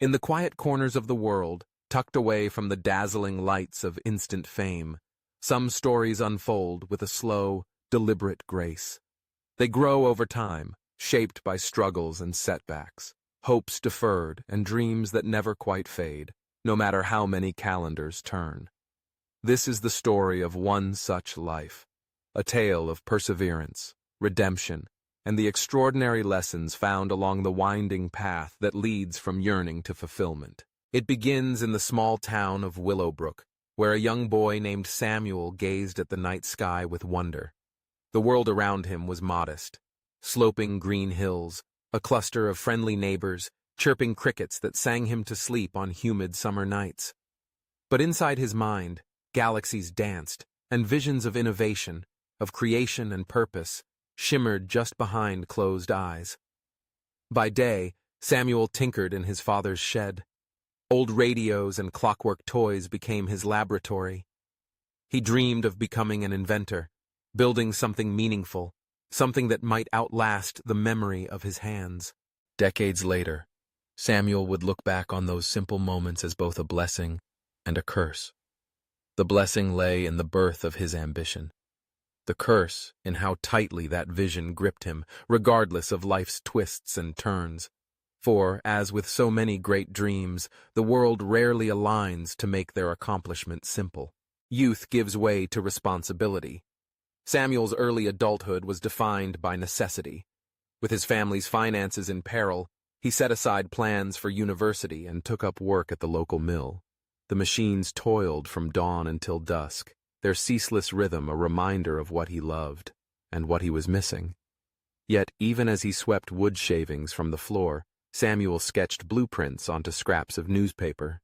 In the quiet corners of the world, tucked away from the dazzling lights of instant fame, some stories unfold with a slow, deliberate grace. They grow over time, shaped by struggles and setbacks, hopes deferred and dreams that never quite fade, no matter how many calendars turn. This is the story of one such life, a tale of perseverance, redemption, and the extraordinary lessons found along the winding path that leads from yearning to fulfillment. It begins in the small town of Willowbrook, where a young boy named Samuel gazed at the night sky with wonder. The world around him was modest. Sloping green hills, a cluster of friendly neighbors, chirping crickets that sang him to sleep on humid summer nights. But inside his mind, galaxies danced, and visions of innovation, of creation and purpose, shimmered just behind closed eyes. By day, Samuel tinkered in his father's shed. Old radios and clockwork toys became his laboratory. He dreamed of becoming an inventor, building something meaningful, something that might outlast the memory of his hands. Decades later, Samuel would look back on those simple moments as both a blessing and a curse. The blessing lay in the birth of his ambition. The curse in how tightly that vision gripped him, regardless of life's twists and turns. For, as with so many great dreams, the world rarely aligns to make their accomplishment simple. Youth gives way to responsibility. Samuel's early adulthood was defined by necessity. With his family's finances in peril, he set aside plans for university and took up work at the local mill. The machines toiled from dawn until dusk, their ceaseless rhythm a reminder of what he loved and what he was missing. Yet, even as he swept wood shavings from the floor, Samuel sketched blueprints onto scraps of newspaper.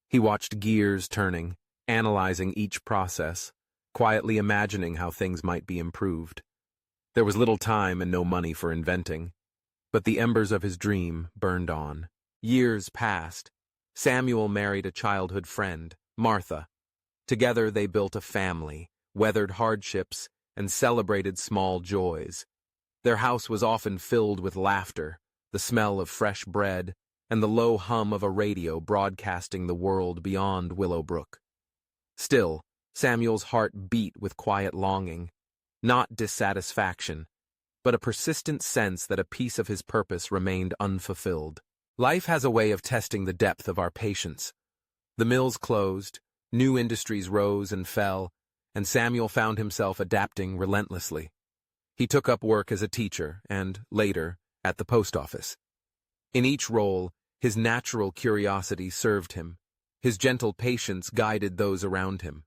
He watched gears turning, analyzing each process, quietly imagining how things might be improved. There was little time and no money for inventing, but the embers of his dream burned on. Years passed. Samuel married a childhood friend, Martha. Together they built a family, weathered hardships, and celebrated small joys. Their house was often filled with laughter, the smell of fresh bread, and the low hum of a radio broadcasting the world beyond Willowbrook. Still, Samuel's heart beat with quiet longing, not dissatisfaction, but a persistent sense that a piece of his purpose remained unfulfilled. Life has a way of testing the depth of our patience. The mills closed, new industries rose and fell, and Samuel found himself adapting relentlessly. He took up work as a teacher and, later, at the post office. In each role, his natural curiosity served him. His gentle patience guided those around him.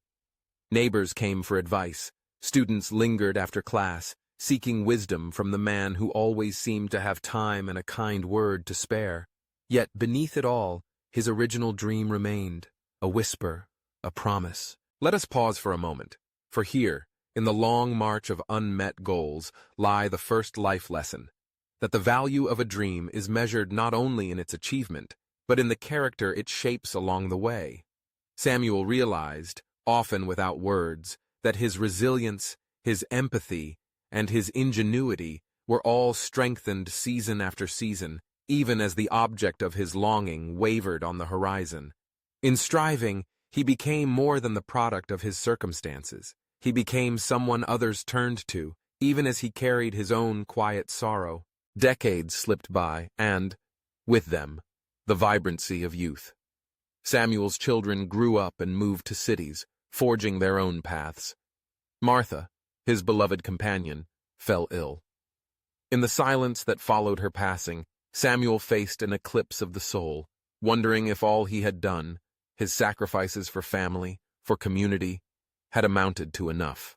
Neighbors came for advice. Students lingered after class, seeking wisdom from the man who always seemed to have time and a kind word to spare. Yet beneath it all, his original dream remained, a whisper, a promise. Let us pause for a moment, for here, in the long march of unmet goals, lie the first life lesson, that the value of a dream is measured not only in its achievement, but in the character it shapes along the way. Samuel realized, often without words, that his resilience, his empathy, and his ingenuity were all strengthened season after season, even as the object of his longing wavered on the horizon. In striving, he became more than the product of his circumstances. He became someone others turned to, even as he carried his own quiet sorrow. Decades slipped by, and, with them, the vibrancy of youth. Samuel's children grew up and moved to cities, forging their own paths. Martha, his beloved companion, fell ill. In the silence that followed her passing, Samuel faced an eclipse of the soul, wondering if all he had done, his sacrifices for family, for community, had amounted to enough.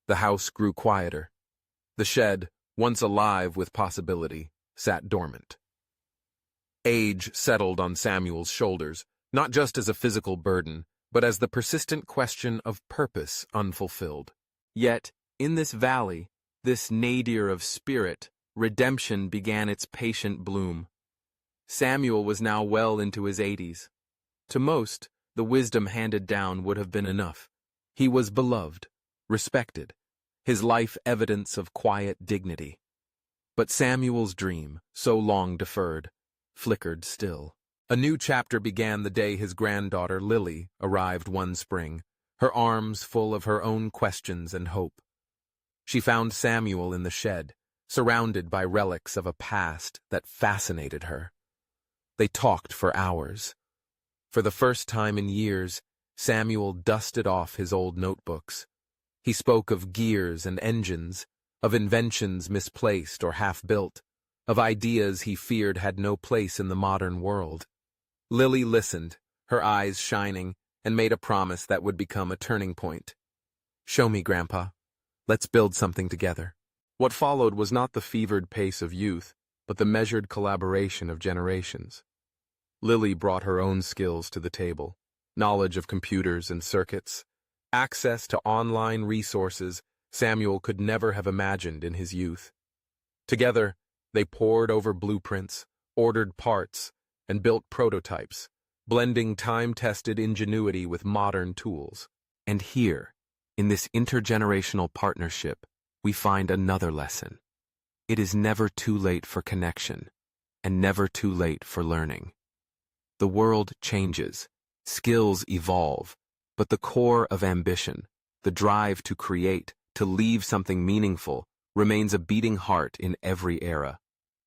The house grew quieter. The shed, once alive with possibility, sat dormant. Age settled on Samuel's shoulders, not just as a physical burden, but as the persistent question of purpose unfulfilled. Yet, in this valley, this nadir of spirit, redemption began its patient bloom. Samuel was now well into his 80s. To most, the wisdom handed down would have been enough. He was beloved, respected, his life evidence of quiet dignity. But Samuel's dream, so long deferred, flickered still. A new chapter began the day his granddaughter, Lily, arrived one spring, her arms full of her own questions and hope. She found Samuel in the shed, surrounded by relics of a past that fascinated her. They talked for hours. For the first time in years, Samuel dusted off his old notebooks. He spoke of gears and engines, of inventions misplaced or half-built, of ideas he feared had no place in the modern world. Lily listened, her eyes shining, and made a promise that would become a turning point. "Show me, Grandpa. Let's build something together." What followed was not the fevered pace of youth, but the measured collaboration of generations. Lily brought her own skills to the table, knowledge of computers and circuits, access to online resources Samuel could never have imagined in his youth. Together, they pored over blueprints, ordered parts, and built prototypes, blending time-tested ingenuity with modern tools. And here, in this intergenerational partnership, we find another lesson. It is never too late for connection, and never too late for learning. The world changes, skills evolve, but the core of ambition, the drive to create, to leave something meaningful, remains a beating heart in every era.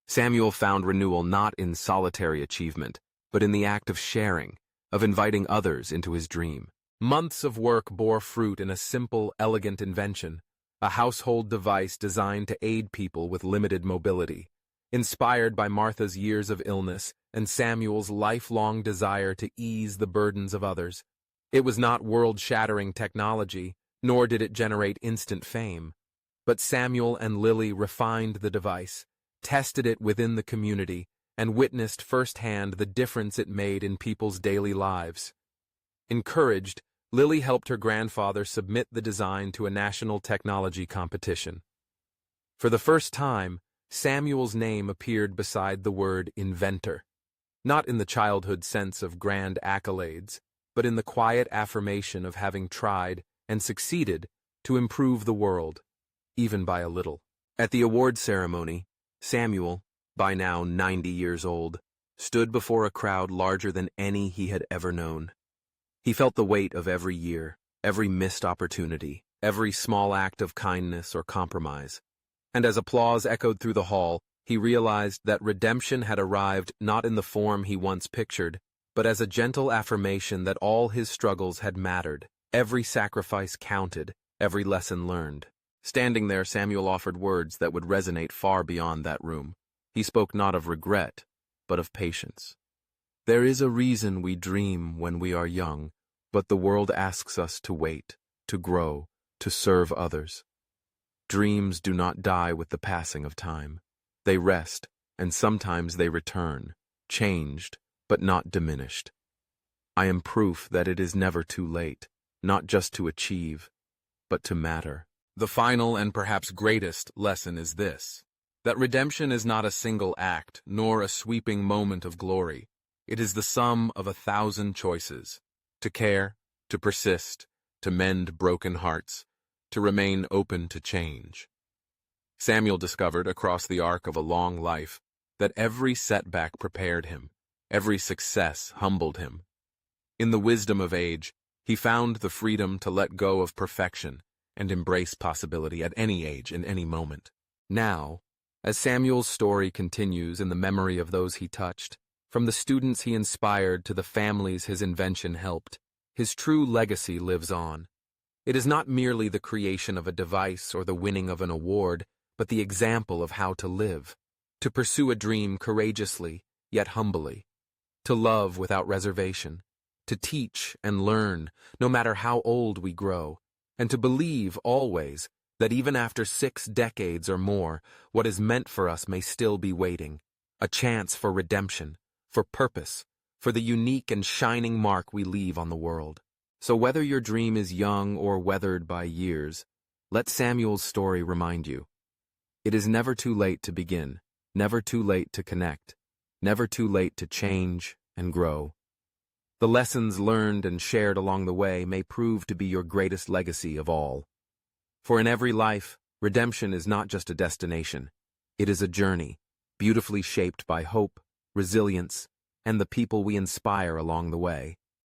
Samuel found renewal not in solitary achievement, but in the act of sharing, of inviting others into his dream. Months of work bore fruit in a simple, elegant invention, a household device designed to aid people with limited mobility. Inspired by Martha's years of illness and Samuel's lifelong desire to ease the burdens of others, it was not world-shattering technology, nor did it generate instant fame. But Samuel and Lily refined the device, tested it within the community, and witnessed firsthand the difference it made in people's daily lives. Encouraged, Lily helped her grandfather submit the design to a national technology competition. For the first time, Samuel's name appeared beside the word inventor, not in the childhood sense of grand accolades, but in the quiet affirmation of having tried and succeeded to improve the world, even by a little. At the award ceremony, Samuel, by now 90 years old, stood before a crowd larger than any he had ever known. He felt the weight of every year, every missed opportunity, every small act of kindness or compromise. And as applause echoed through the hall, he realized that redemption had arrived not in the form he once pictured, but as a gentle affirmation that all his struggles had mattered, every sacrifice counted, every lesson learned. Standing there, Samuel offered words that would resonate far beyond that room. He spoke not of regret, but of patience. There is a reason we dream when we are young, but the world asks us to wait, to grow, to serve others. Dreams do not die with the passing of time. They rest, and sometimes they return, changed, but not diminished. I am proof that it is never too late, not just to achieve, but to matter. The final and perhaps greatest lesson is this, that redemption is not a single act, nor a sweeping moment of glory. It is the sum of 1,000 choices, to care, to persist, to mend broken hearts, to remain open to change. Samuel discovered across the arc of a long life that every setback prepared him, every success humbled him. In the wisdom of age, he found the freedom to let go of perfection and embrace possibility at any age and any moment. Now, as Samuel's story continues in the memory of those he touched, from the students he inspired to the families his invention helped, his true legacy lives on. It is not merely the creation of a device or the winning of an award, but the example of how to live, to pursue a dream courageously, yet humbly, to love without reservation, to teach and learn, no matter how old we grow, and to believe always that even after 6 decades or more, what is meant for us may still be waiting, a chance for redemption, for purpose, for the unique and shining mark we leave on the world. So whether your dream is young or weathered by years, let Samuel's story remind you. It is never too late to begin, never too late to connect, never too late to change and grow. The lessons learned and shared along the way may prove to be your greatest legacy of all. For in every life, redemption is not just a destination. It is a journey, beautifully shaped by hope, resilience, and the people we inspire along the way.